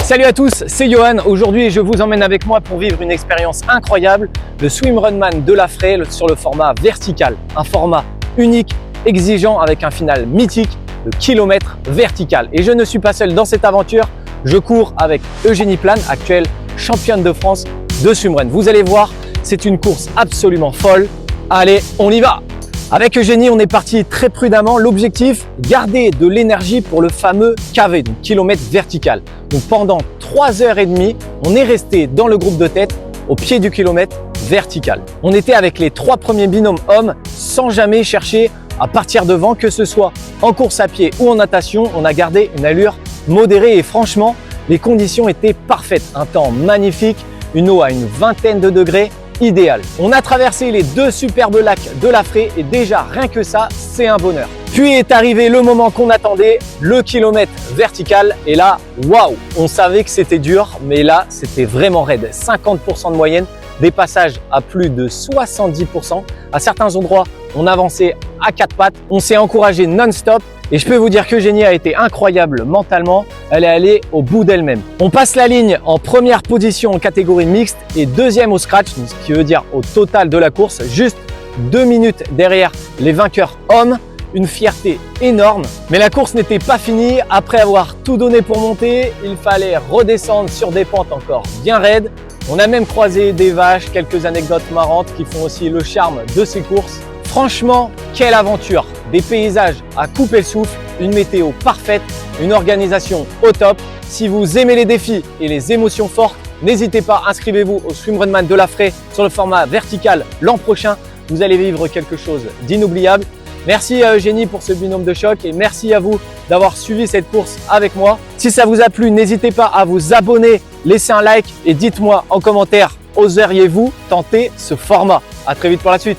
Salut à tous, c'est Johan. Aujourd'hui, je vous emmène avec moi pour vivre une expérience incroyable de Swimrunman de La Fraye sur le format vertical. Un format unique, exigeant avec un final mythique de kilomètres vertical. Et je ne suis pas seul dans cette aventure, je cours avec Eugénie Plane, actuelle championne de France de swimrun. Vous allez voir, c'est une course absolument folle. Allez, on y va! Avec Eugénie, on est parti très prudemment. L'objectif, garder de l'énergie pour le fameux KV, donc kilomètre vertical. Donc pendant 3h30, on est resté dans le groupe de tête au pied du kilomètre vertical. On était avec les 3 premiers binômes hommes sans jamais chercher à partir devant, que ce soit en course à pied ou en natation. On a gardé une allure modérée et franchement, les conditions étaient parfaites. Un temps magnifique, une eau à une vingtaine de degrés, idéal. On a traversé les 2 superbes lacs de La Fraye et déjà rien que ça, c'est un bonheur. Puis est arrivé le moment qu'on attendait, le kilomètre vertical. Et là, waouh, on savait que c'était dur, mais là, c'était vraiment raide. 50% de moyenne, des passages à plus de 70%. À certains endroits, on avançait à 4 pattes. On s'est encouragé non-stop. Et je peux vous dire qu'Eugénie a été incroyable mentalement, elle est allée au bout d'elle-même. On passe la ligne en première position en catégorie mixte et deuxième au scratch, ce qui veut dire au total de la course, juste 2 minutes derrière les vainqueurs hommes. Une fierté énorme, mais la course n'était pas finie. Après avoir tout donné pour monter, il fallait redescendre sur des pentes encore bien raides. On a même croisé des vaches, quelques anecdotes marrantes qui font aussi le charme de ces courses. Franchement, quelle aventure! Des paysages à couper le souffle, une météo parfaite, une organisation au top. Si vous aimez les défis et les émotions fortes, n'hésitez pas, inscrivez-vous au Swimrunman de La Fraye sur le format vertical l'an prochain. Vous allez vivre quelque chose d'inoubliable. Merci à Eugénie pour ce binôme de choc et merci à vous d'avoir suivi cette course avec moi. Si ça vous a plu, n'hésitez pas à vous abonner, laisser un like et dites-moi en commentaire, oseriez-vous tenter ce format? À très vite pour la suite.